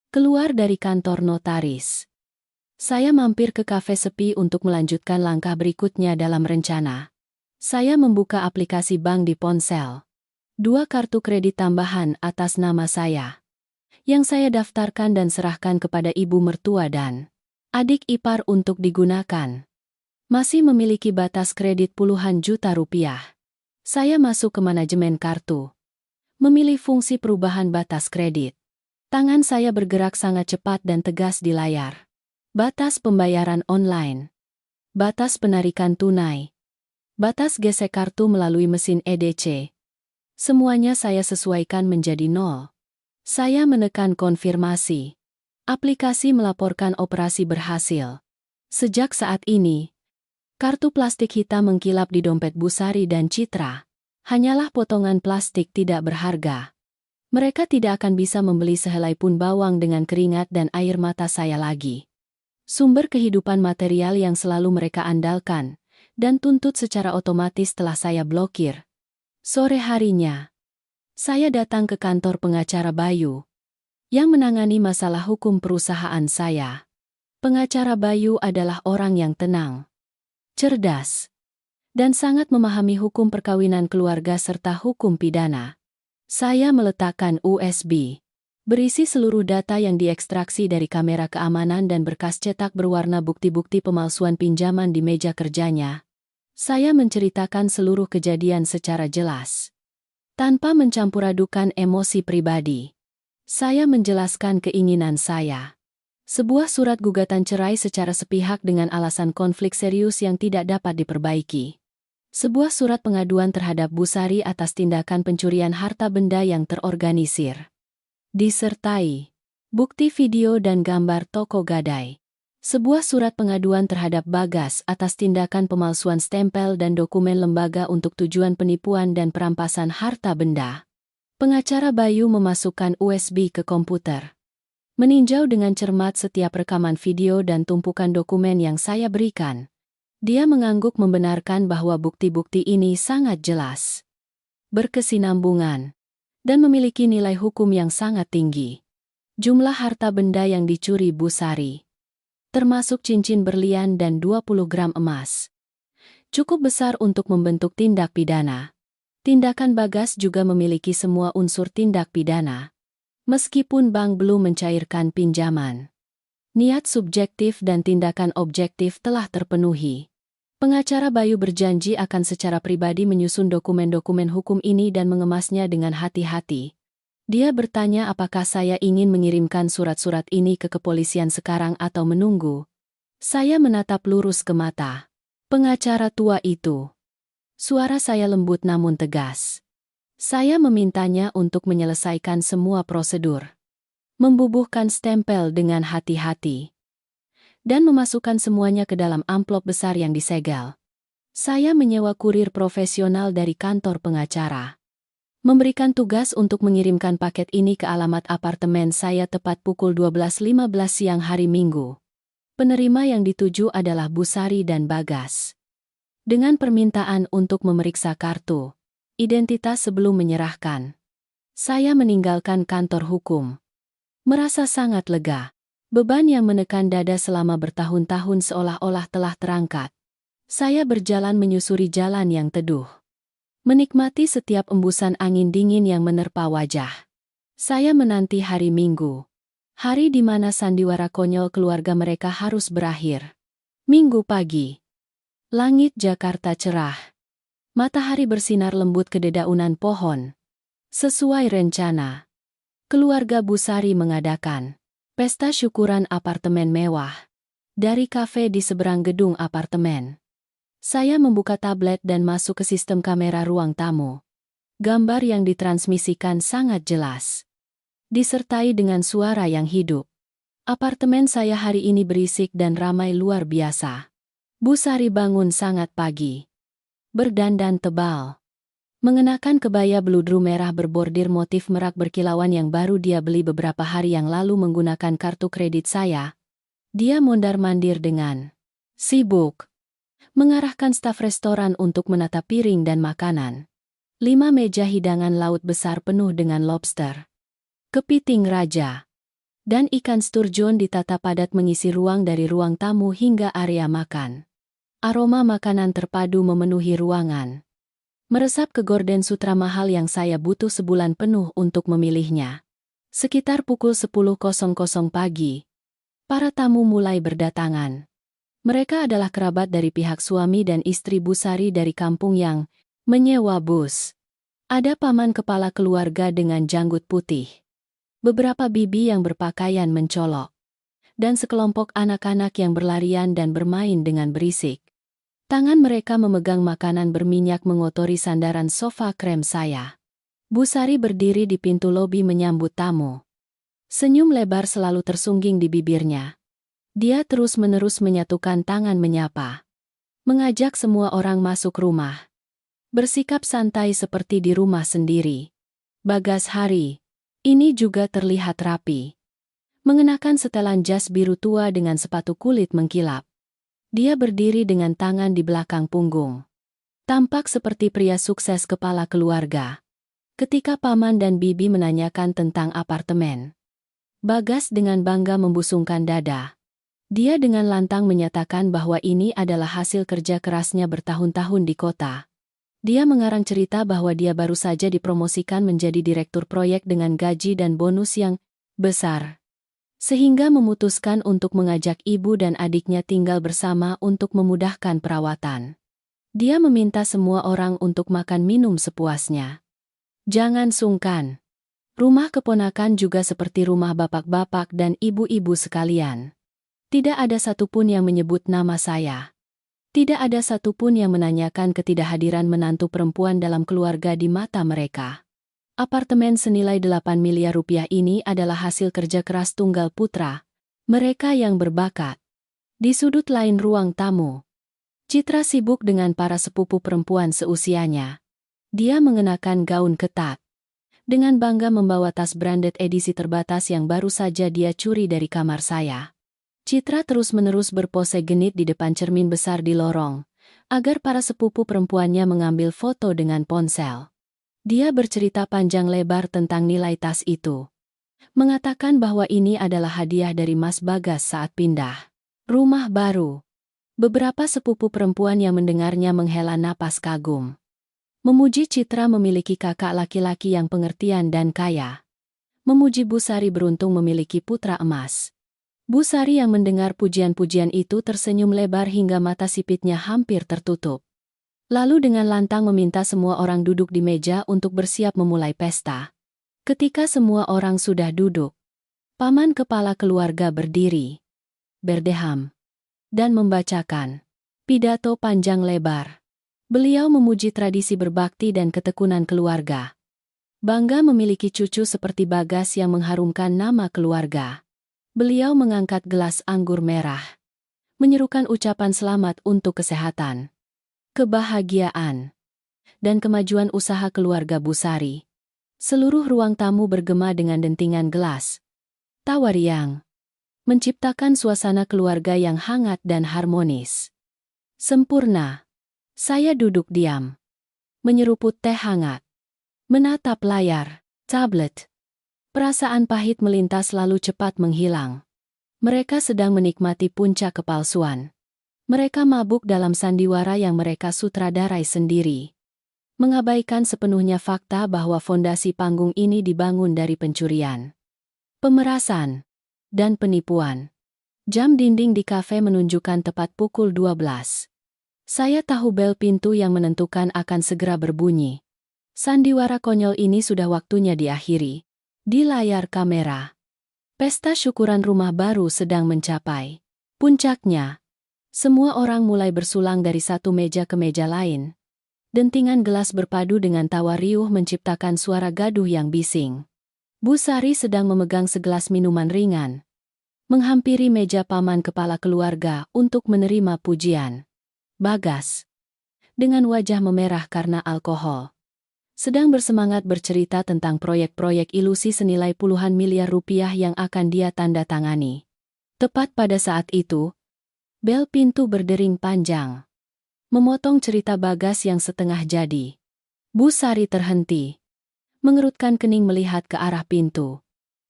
Keluar dari kantor notaris, saya mampir ke kafe sepi untuk melanjutkan langkah berikutnya dalam rencana. Saya membuka aplikasi bank di ponsel. 2 kartu kredit tambahan atas nama saya, yang saya daftarkan dan serahkan kepada ibu mertua dan adik ipar untuk digunakan. Masih memiliki batas kredit puluhan juta rupiah. Saya masuk ke manajemen kartu, memilih fungsi perubahan batas kredit. Tangan saya bergerak sangat cepat dan tegas di layar. Batas pembayaran online, batas penarikan tunai, batas gesek kartu melalui mesin EDC. Semuanya saya sesuaikan menjadi 0. Saya menekan konfirmasi. Aplikasi melaporkan operasi berhasil. Sejak saat ini, kartu plastik hitam mengkilap di dompet Bu Sari dan Citra. Hanyalah potongan plastik tidak berharga. Mereka tidak akan bisa membeli sehelai pun bawang dengan keringat dan air mata saya lagi. Sumber kehidupan material yang selalu mereka andalkan dan tuntut secara otomatis telah saya blokir. Sore harinya, saya datang ke kantor pengacara Bayu yang menangani masalah hukum perusahaan saya. Pengacara Bayu adalah orang yang tenang, cerdas, dan sangat memahami hukum perkawinan keluarga serta hukum pidana. Saya meletakkan USB berisi seluruh data yang diekstraksi dari kamera keamanan dan berkas cetak berwarna bukti-bukti pemalsuan pinjaman di meja kerjanya. Saya menceritakan seluruh kejadian secara jelas, tanpa mencampur-adukan emosi pribadi. Saya menjelaskan keinginan saya. Sebuah surat gugatan cerai secara sepihak dengan alasan konflik serius yang tidak dapat diperbaiki. Sebuah surat pengaduan terhadap Bu Sari atas tindakan pencurian harta benda yang terorganisir. Disertai bukti video dan gambar toko gadai. Sebuah surat pengaduan terhadap Bagas atas tindakan pemalsuan stempel dan dokumen lembaga untuk tujuan penipuan dan perampasan harta benda. Pengacara Bayu memasukkan USB ke komputer, meninjau dengan cermat setiap rekaman video dan tumpukan dokumen yang saya berikan. Dia mengangguk membenarkan bahwa bukti-bukti ini sangat jelas, berkesinambungan, dan memiliki nilai hukum yang sangat tinggi. Jumlah harta benda yang dicuri Bu Sari, termasuk cincin berlian dan 20 gram emas, cukup besar untuk membentuk tindak pidana. Tindakan Bagas juga memiliki semua unsur tindak pidana. Meskipun bank belum mencairkan pinjaman, niat subjektif dan tindakan objektif telah terpenuhi. Pengacara Bayu berjanji akan secara pribadi menyusun dokumen-dokumen hukum ini dan mengemasnya dengan hati-hati. Dia bertanya apakah saya ingin mengirimkan surat-surat ini ke kepolisian sekarang atau menunggu. Saya menatap lurus ke mata pengacara tua itu. Suara saya lembut namun tegas. Saya memintanya untuk menyelesaikan semua prosedur, membubuhkan stempel dengan hati-hati, dan memasukkan semuanya ke dalam amplop besar yang disegel. Saya menyewa kurir profesional dari kantor pengacara, memberikan tugas untuk mengirimkan paket ini ke alamat apartemen saya tepat pukul 12.15 siang hari Minggu. Penerima yang dituju adalah Bu Sari dan Bagas. Dengan permintaan untuk memeriksa kartu identitas sebelum menyerahkan, saya meninggalkan kantor hukum, merasa sangat lega. Beban yang menekan dada selama bertahun-tahun seolah-olah telah terangkat. Saya berjalan menyusuri jalan yang teduh, menikmati setiap embusan angin dingin yang menerpa wajah. Saya menanti hari Minggu, hari di mana sandiwara konyol keluarga mereka harus berakhir. Minggu pagi, langit Jakarta cerah, matahari bersinar lembut ke dedaunan pohon. Sesuai rencana, keluarga Bu Sari mengadakan pesta syukuran apartemen mewah dari kafe di seberang gedung apartemen. Saya membuka tablet dan masuk ke sistem kamera ruang tamu. Gambar yang ditransmisikan sangat jelas, disertai dengan suara yang hidup. Apartemen saya hari ini berisik dan ramai luar biasa. Bu Sari bangun sangat pagi, berdandan tebal, mengenakan kebaya bludru merah berbordir motif merak berkilauan yang baru dia beli beberapa hari yang lalu menggunakan kartu kredit saya. Dia mondar-mandir dengan sibuk, mengarahkan staf restoran untuk menata piring dan makanan. 5 meja hidangan laut besar penuh dengan lobster, kepiting raja, dan ikan sturgeon ditata padat mengisi ruang dari ruang tamu hingga area makan. Aroma makanan terpadu memenuhi ruangan, meresap ke gorden sutra mahal yang saya butuh sebulan penuh untuk memilihnya. Sekitar pukul 10.00 pagi, para tamu mulai berdatangan. Mereka adalah kerabat dari pihak suami dan istri Bu Sari dari kampung yang menyewa bus. Ada paman kepala keluarga dengan janggut putih, beberapa bibi yang berpakaian mencolok, dan sekelompok anak-anak yang berlarian dan bermain dengan berisik. Tangan mereka memegang makanan berminyak mengotori sandaran sofa krem saya. Bu Sari berdiri di pintu lobi menyambut tamu. Senyum lebar selalu tersungging di bibirnya. Dia terus-menerus menyatukan tangan menyapa. Mengajak semua orang masuk rumah. Bersikap santai seperti di rumah sendiri. Bagas hari ini juga terlihat rapi. Mengenakan setelan jas biru tua dengan sepatu kulit mengkilap. Dia berdiri dengan tangan di belakang punggung. Tampak seperti pria sukses kepala keluarga. Ketika paman dan bibi menanyakan tentang apartemen, Bagas dengan bangga membusungkan dada. Dia dengan lantang menyatakan bahwa ini adalah hasil kerja kerasnya bertahun-tahun di kota. Dia mengarang cerita bahwa dia baru saja dipromosikan menjadi direktur proyek dengan gaji dan bonus yang besar. Sehingga memutuskan untuk mengajak ibu dan adiknya tinggal bersama untuk memudahkan perawatan. Dia meminta semua orang untuk makan minum sepuasnya. Jangan sungkan. Rumah keponakan juga seperti rumah bapak-bapak dan ibu-ibu sekalian. Tidak ada satupun yang menyebut nama saya. Tidak ada satupun yang menanyakan ketidakhadiran menantu perempuan dalam keluarga di mata mereka. Apartemen senilai 8 miliar rupiah ini adalah hasil kerja keras tunggal putra mereka yang berbakat. Di sudut lain ruang tamu, Citra sibuk dengan para sepupu perempuan seusianya. Dia mengenakan gaun ketat. Dengan bangga membawa tas branded edisi terbatas yang baru saja dia curi dari kamar saya. Citra terus-menerus berpose genit di depan cermin besar di lorong, agar para sepupu perempuannya mengambil foto dengan ponsel. Dia bercerita panjang lebar tentang nilai tas itu. Mengatakan bahwa ini adalah hadiah dari Mas Bagas saat pindah rumah baru. Beberapa sepupu perempuan yang mendengarnya menghela napas kagum. Memuji Citra memiliki kakak laki-laki yang pengertian dan kaya. Memuji Bu Sari beruntung memiliki putra emas. Bu Sari yang mendengar pujian-pujian itu tersenyum lebar hingga mata sipitnya hampir tertutup. Lalu dengan lantang meminta semua orang duduk di meja untuk bersiap memulai pesta. Ketika semua orang sudah duduk, paman kepala keluarga berdiri, berdeham, dan membacakan pidato panjang lebar. Beliau memuji tradisi berbakti dan ketekunan keluarga. Bangga memiliki cucu seperti Bagas yang mengharumkan nama keluarga. Beliau mengangkat gelas anggur merah, menyerukan ucapan selamat untuk kesehatan, kebahagiaan, dan kemajuan usaha keluarga Bu Sari. Seluruh ruang tamu bergema dengan dentingan gelas tawa riang, menciptakan suasana keluarga yang hangat dan harmonis. Sempurna. Saya duduk diam, menyeruput teh hangat, menatap layar tablet. Perasaan pahit melintas lalu cepat menghilang. Mereka sedang menikmati puncak kepalsuan. Mereka mabuk dalam sandiwara yang mereka sutradarai sendiri. Mengabaikan sepenuhnya fakta bahwa fondasi panggung ini dibangun dari pencurian, pemerasan, dan penipuan. Jam dinding di kafe menunjukkan tepat pukul 12. Saya tahu bel pintu yang menentukan akan segera berbunyi. Sandiwara konyol ini sudah waktunya diakhiri. Di layar kamera, pesta syukuran rumah baru sedang mencapai puncaknya. Semua orang mulai bersulang dari satu meja ke meja lain. Dentingan gelas berpadu dengan tawa riuh menciptakan suara gaduh yang bising. Bu Sari sedang memegang segelas minuman ringan, menghampiri meja paman kepala keluarga untuk menerima pujian. Bagas, dengan wajah memerah karena alkohol, sedang bersemangat bercerita tentang proyek-proyek ilusi senilai puluhan miliar rupiah yang akan dia tanda tangani. Tepat pada saat itu, bel pintu berdering panjang, memotong cerita Bagas yang setengah jadi. Bu Sari terhenti, mengerutkan kening melihat ke arah pintu.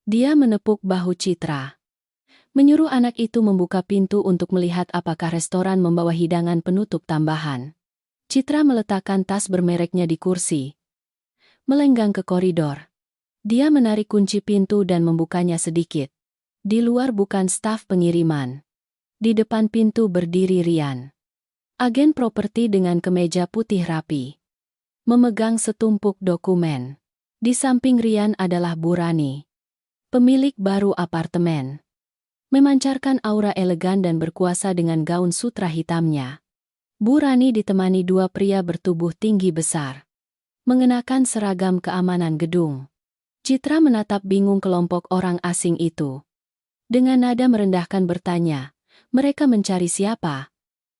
Dia menepuk bahu Citra, menyuruh anak itu membuka pintu untuk melihat apakah restoran membawa hidangan penutup tambahan. Citra meletakkan tas bermereknya di kursi, melenggang ke koridor. Dia menarik kunci pintu dan membukanya sedikit. Di luar bukan staf pengiriman. Di depan pintu berdiri Rian, agen properti dengan kemeja putih rapi, memegang setumpuk dokumen. Di samping Rian adalah Bu Rani, pemilik baru apartemen, memancarkan aura elegan dan berkuasa dengan gaun sutra hitamnya. Bu Rani ditemani dua pria bertubuh tinggi besar, mengenakan seragam keamanan gedung. Citra menatap bingung kelompok orang asing itu. Dengan nada merendahkan bertanya, Mereka mencari siapa?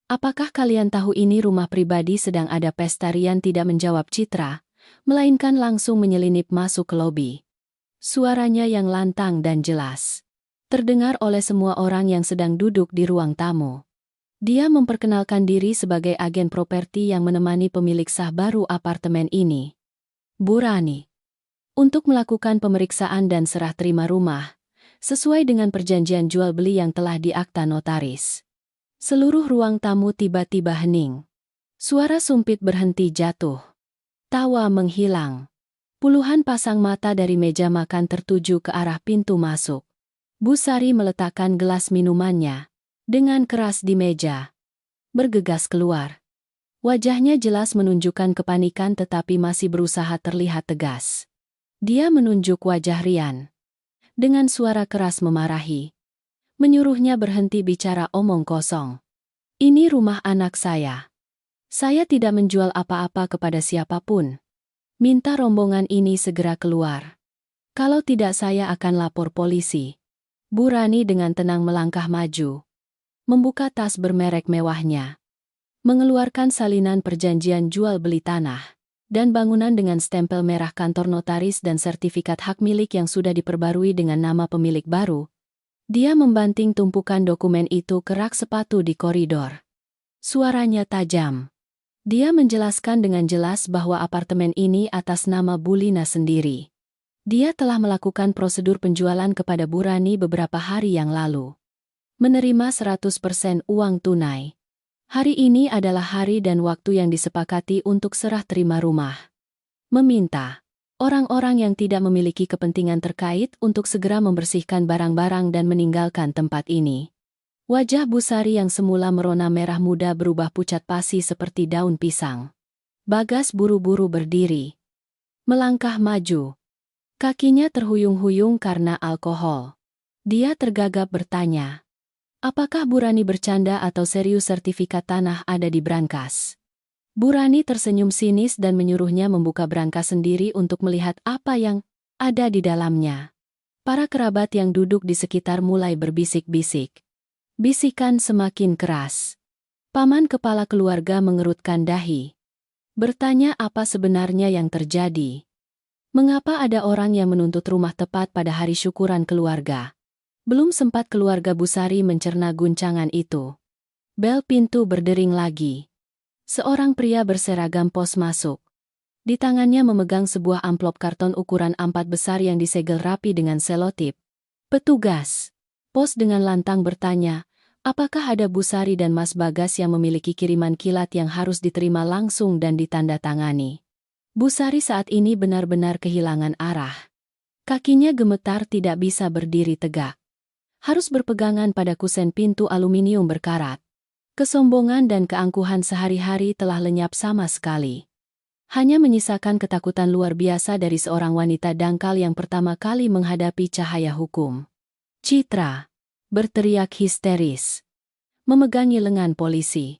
Apakah kalian tahu ini rumah pribadi sedang ada pesta? Rian tidak menjawab Citra, melainkan langsung menyelinip masuk ke lobi. Suaranya yang lantang dan jelas terdengar oleh semua orang yang sedang duduk di ruang tamu. Dia memperkenalkan diri sebagai agen properti yang menemani pemilik sah baru apartemen ini, Bu Rani, untuk melakukan pemeriksaan dan serah terima rumah, sesuai dengan perjanjian jual beli yang telah diakta notaris. Seluruh ruang tamu tiba-tiba hening. Suara sumpit berhenti jatuh. Tawa menghilang. Puluhan pasang mata dari meja makan tertuju ke arah pintu masuk. Bu Sari meletakkan gelas minumannya dengan keras di meja. Bergegas keluar. Wajahnya jelas menunjukkan kepanikan tetapi masih berusaha terlihat tegas. Dia menunjuk wajah Rian. Dengan suara keras memarahi. Menyuruhnya berhenti bicara omong kosong. Ini rumah anak saya. Saya tidak menjual apa-apa kepada siapapun. Minta rombongan ini segera keluar. Kalau tidak saya akan lapor polisi. Bu Rani dengan tenang melangkah maju. Membuka tas bermerek mewahnya. Mengeluarkan salinan perjanjian jual beli tanah dan bangunan dengan stempel merah kantor notaris dan sertifikat hak milik yang sudah diperbarui dengan nama pemilik baru. Dia membanting tumpukan dokumen itu ke rak sepatu di koridor. Suaranya tajam. Dia menjelaskan dengan jelas bahwa apartemen ini atas nama Bu Lina sendiri. Dia telah melakukan prosedur penjualan kepada Bu Rani beberapa hari yang lalu. Menerima 100% uang tunai. Hari ini adalah hari dan waktu yang disepakati untuk serah terima rumah. Meminta orang-orang yang tidak memiliki kepentingan terkait untuk segera membersihkan barang-barang dan meninggalkan tempat ini. Wajah Bu Sari yang semula merona merah muda berubah pucat pasi seperti daun pisang. Bagas buru-buru berdiri. Melangkah maju. Kakinya terhuyung-huyung karena alkohol. Dia tergagap bertanya. Apakah Bu Rani bercanda atau serius? Sertifikat tanah ada di brankas. Bu Rani tersenyum sinis dan menyuruhnya membuka brankas sendiri untuk melihat apa yang ada di dalamnya. Para kerabat yang duduk di sekitar mulai berbisik-bisik. Bisikan semakin keras. Paman kepala keluarga mengerutkan dahi. Bertanya apa sebenarnya yang terjadi. Mengapa ada orang yang menuntut rumah tepat pada hari syukuran keluarga? Belum sempat keluarga Bu Sari mencerna guncangan itu. Bel pintu berdering lagi. Seorang pria berseragam pos masuk. Di tangannya memegang sebuah amplop karton ukuran A4 besar yang disegel rapi dengan selotip. Petugas pos dengan lantang bertanya, apakah ada Bu Sari dan Mas Bagas yang memiliki kiriman kilat yang harus diterima langsung dan ditandatangani? Bu Sari saat ini benar-benar kehilangan arah. Kakinya gemetar tidak bisa berdiri tegak. Harus berpegangan pada kusen pintu aluminium berkarat. Kesombongan dan keangkuhan sehari-hari telah lenyap sama sekali. Hanya menyisakan ketakutan luar biasa dari seorang wanita dangkal yang pertama kali menghadapi cahaya hukum. Citra berteriak histeris. Memegangi lengan polisi.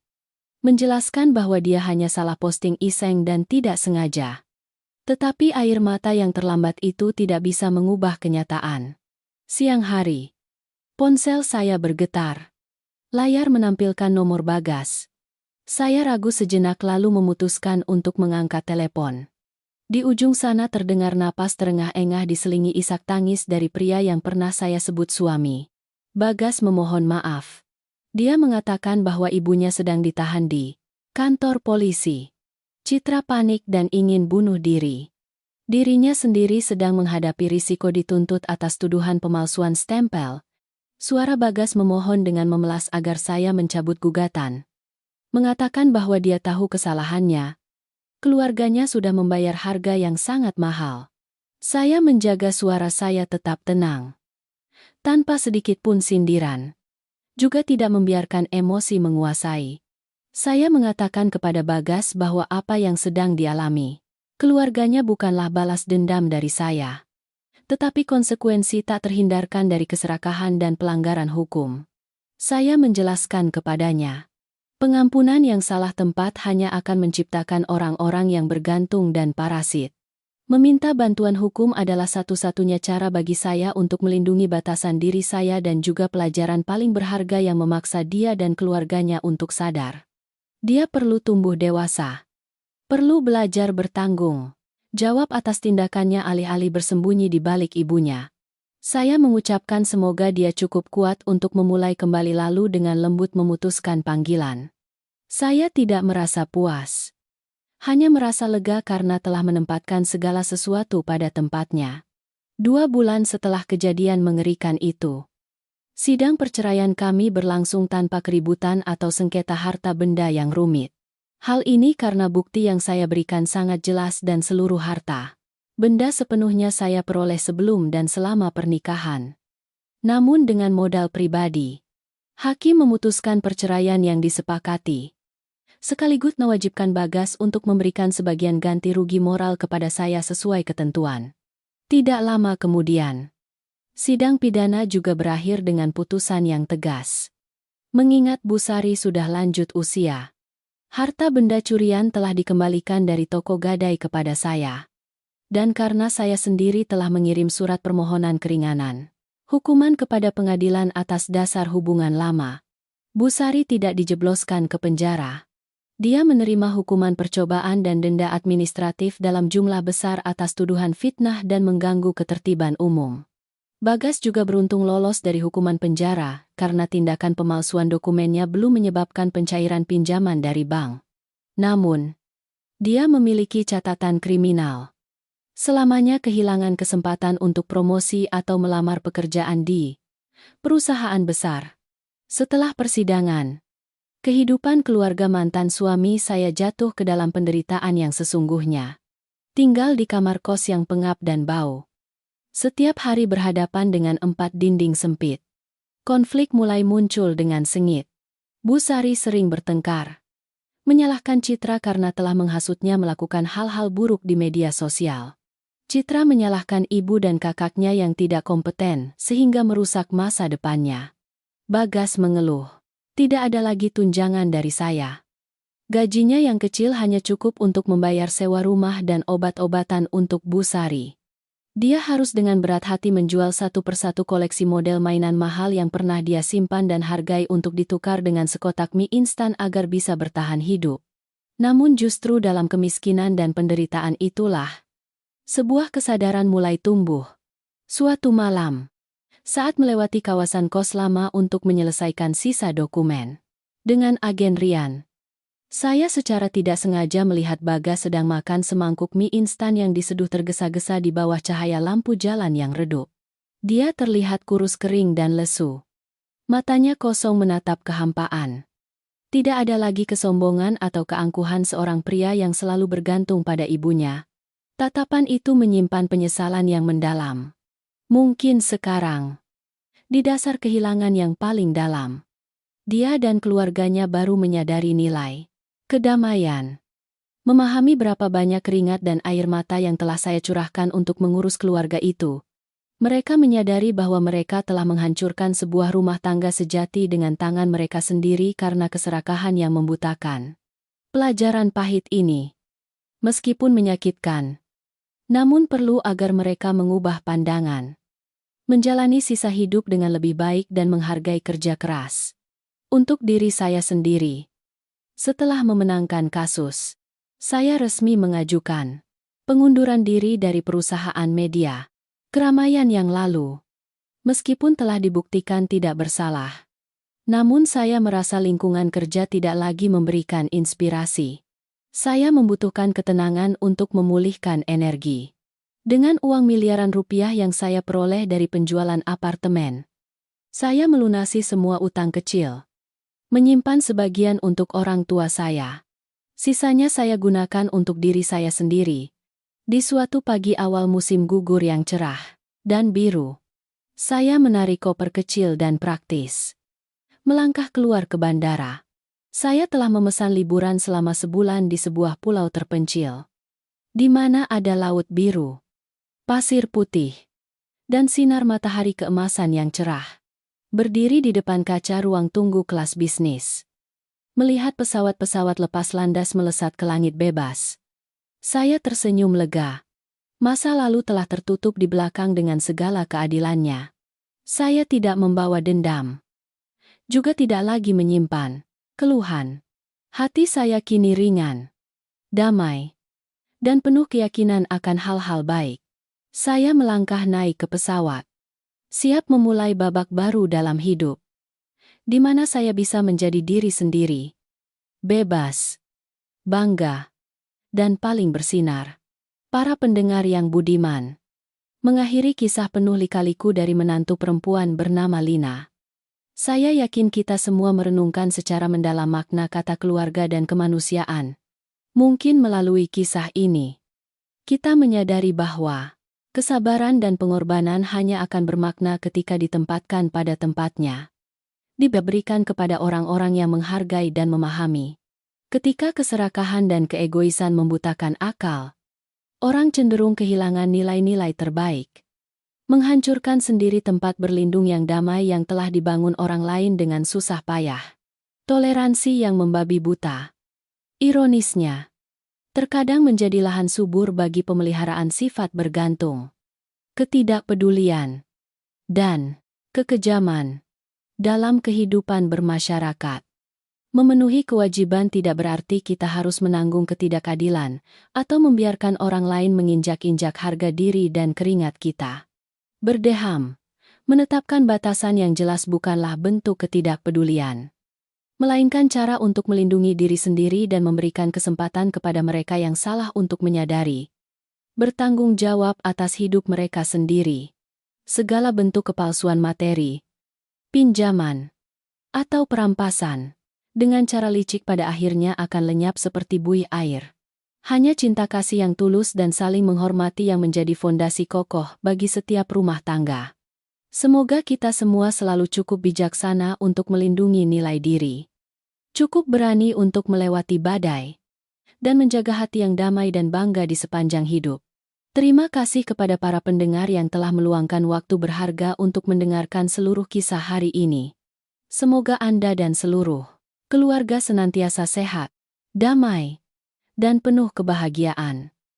Menjelaskan bahwa dia hanya salah posting iseng dan tidak sengaja. Tetapi air mata yang terlambat itu tidak bisa mengubah kenyataan. Siang hari. Ponsel saya bergetar. Layar menampilkan nomor Bagas. Saya ragu sejenak lalu memutuskan untuk mengangkat telepon. Di ujung sana terdengar napas terengah-engah diselingi isak tangis dari pria yang pernah saya sebut suami. Bagas memohon maaf. Dia mengatakan bahwa ibunya sedang ditahan di kantor polisi. Citra panik dan ingin bunuh diri. Dirinya sendiri sedang menghadapi risiko dituntut atas tuduhan pemalsuan stempel. Suara Bagas memohon dengan memelas agar saya mencabut gugatan. Mengatakan bahwa dia tahu kesalahannya. Keluarganya sudah membayar harga yang sangat mahal. Saya menjaga suara saya tetap tenang. Tanpa sedikit pun sindiran. Juga tidak membiarkan emosi menguasai. Saya mengatakan kepada Bagas bahwa apa yang sedang dialami keluarganya bukanlah balas dendam dari saya. Tetapi konsekuensi tak terhindarkan dari keserakahan dan pelanggaran hukum. Saya menjelaskan kepadanya. Pengampunan yang salah tempat hanya akan menciptakan orang-orang yang bergantung dan parasit. Meminta bantuan hukum adalah satu-satunya cara bagi saya untuk melindungi batasan diri saya dan juga pelajaran paling berharga yang memaksa dia dan keluarganya untuk sadar. Dia perlu tumbuh dewasa. Perlu belajar bertanggung jawab atas tindakannya alih-alih bersembunyi di balik ibunya. Saya mengucapkan semoga dia cukup kuat untuk memulai kembali lalu dengan lembut memutuskan panggilan. Saya tidak merasa puas. Hanya merasa lega karena telah menempatkan segala sesuatu pada tempatnya. 2 bulan setelah kejadian mengerikan itu, sidang perceraian kami berlangsung tanpa keributan atau sengketa harta benda yang rumit. Hal ini karena bukti yang saya berikan sangat jelas dan seluruh harta benda sepenuhnya saya peroleh sebelum dan selama pernikahan. Namun dengan modal pribadi, hakim memutuskan perceraian yang disepakati, sekaligus mewajibkan Bagas untuk memberikan sebagian ganti rugi moral kepada saya sesuai ketentuan. Tidak lama kemudian, sidang pidana juga berakhir dengan putusan yang tegas. Mengingat Bu Sari sudah lanjut usia, harta benda curian telah dikembalikan dari toko gadai kepada saya. Dan karena saya sendiri telah mengirim surat permohonan keringanan hukuman kepada pengadilan atas dasar hubungan lama, Bu Sari tidak dijebloskan ke penjara. Dia menerima hukuman percobaan dan denda administratif dalam jumlah besar atas tuduhan fitnah dan mengganggu ketertiban umum. Bagas juga beruntung lolos dari hukuman penjara karena tindakan pemalsuan dokumennya belum menyebabkan pencairan pinjaman dari bank. Namun, dia memiliki catatan kriminal. Selamanya kehilangan kesempatan untuk promosi atau melamar pekerjaan di perusahaan besar. Setelah persidangan, kehidupan keluarga mantan suami saya jatuh ke dalam penderitaan yang sesungguhnya. Tinggal di kamar kos yang pengap dan bau. Setiap hari berhadapan dengan 4 dinding sempit. Konflik mulai muncul dengan sengit. Bu Sari sering bertengkar, menyalahkan Citra karena telah menghasutnya melakukan hal-hal buruk di media sosial. Citra menyalahkan ibu dan kakaknya yang tidak kompeten sehingga merusak masa depannya. Bagas mengeluh. Tidak ada lagi tunjangan dari saya. Gajinya yang kecil hanya cukup untuk membayar sewa rumah dan obat-obatan untuk Bu Sari. Dia harus dengan berat hati menjual satu persatu koleksi model mainan mahal yang pernah dia simpan dan hargai untuk ditukar dengan sekotak mie instan agar bisa bertahan hidup. Namun justru dalam kemiskinan dan penderitaan itulah sebuah kesadaran mulai tumbuh. Suatu malam, saat melewati kawasan kos lama untuk menyelesaikan sisa dokumen dengan agen Rian, saya secara tidak sengaja melihat Bagas sedang makan semangkuk mie instan yang diseduh tergesa-gesa di bawah cahaya lampu jalan yang redup. Dia terlihat kurus kering dan lesu. Matanya kosong menatap kehampaan. Tidak ada lagi kesombongan atau keangkuhan seorang pria yang selalu bergantung pada ibunya. Tatapan itu menyimpan penyesalan yang mendalam. Mungkin sekarang, di dasar kehilangan yang paling dalam, dia dan keluarganya baru menyadari nilai kedamaian. Memahami berapa banyak keringat dan air mata yang telah saya curahkan untuk mengurus keluarga itu. Mereka menyadari bahwa mereka telah menghancurkan sebuah rumah tangga sejati dengan tangan mereka sendiri karena keserakahan yang membutakan. Pelajaran pahit ini, meskipun menyakitkan, namun perlu agar mereka mengubah pandangan. Menjalani sisa hidup dengan lebih baik dan menghargai kerja keras. Untuk diri saya sendiri. Setelah memenangkan kasus, saya resmi mengajukan pengunduran diri dari perusahaan media keramaian yang lalu. Meskipun telah dibuktikan tidak bersalah, namun saya merasa lingkungan kerja tidak lagi memberikan inspirasi. Saya membutuhkan ketenangan untuk memulihkan energi. Dengan uang miliaran rupiah yang saya peroleh dari penjualan apartemen, saya melunasi semua utang kecil. Menyimpan sebagian untuk orang tua saya. Sisanya saya gunakan untuk diri saya sendiri. Di suatu pagi awal musim gugur yang cerah dan biru, saya menarik koper kecil dan praktis. Melangkah keluar ke bandara. Saya telah memesan liburan selama sebulan di sebuah pulau terpencil, di mana ada laut biru, pasir putih, dan sinar matahari keemasan yang cerah. Berdiri di depan kaca ruang tunggu kelas bisnis, melihat pesawat-pesawat lepas landas melesat ke langit bebas, saya tersenyum lega. Masa lalu telah tertutup di belakang dengan segala keadilannya. Saya tidak membawa dendam. Juga tidak lagi menyimpan keluhan. Hati saya kini ringan, damai, dan penuh keyakinan akan hal-hal baik. Saya melangkah naik ke pesawat, siap memulai babak baru dalam hidup, di mana saya bisa menjadi diri sendiri, bebas, bangga, dan paling bersinar. Para pendengar yang budiman, mengakhiri kisah penuh lika-liku dari menantu perempuan bernama Lina. Saya yakin kita semua merenungkan secara mendalam makna kata keluarga dan kemanusiaan. Mungkin melalui kisah ini, kita menyadari bahwa kesabaran dan pengorbanan hanya akan bermakna ketika ditempatkan pada tempatnya. Diberikan kepada orang-orang yang menghargai dan memahami. Ketika keserakahan dan keegoisan membutakan akal, orang cenderung kehilangan nilai-nilai terbaik. Menghancurkan sendiri tempat berlindung yang damai yang telah dibangun orang lain dengan susah payah. Toleransi yang membabi buta. Ironisnya, terkadang menjadi lahan subur bagi pemeliharaan sifat bergantung, ketidakpedulian, dan kekejaman dalam kehidupan bermasyarakat. Memenuhi kewajiban tidak berarti kita harus menanggung ketidakadilan atau membiarkan orang lain menginjak-injak harga diri dan keringat kita. Berdeham, menetapkan batasan yang jelas bukanlah bentuk ketidakpedulian, melainkan cara untuk melindungi diri sendiri dan memberikan kesempatan kepada mereka yang salah untuk menyadari, bertanggung jawab atas hidup mereka sendiri. Segala bentuk kepalsuan materi, pinjaman, atau perampasan, dengan cara licik pada akhirnya akan lenyap seperti buih air. Hanya cinta kasih yang tulus dan saling menghormati yang menjadi fondasi kokoh bagi setiap rumah tangga. Semoga kita semua selalu cukup bijaksana untuk melindungi nilai diri. Cukup berani untuk melewati badai. Dan menjaga hati yang damai dan bangga di sepanjang hidup. Terima kasih kepada para pendengar yang telah meluangkan waktu berharga untuk mendengarkan seluruh kisah hari ini. Semoga Anda dan seluruh keluarga senantiasa sehat, damai, dan penuh kebahagiaan.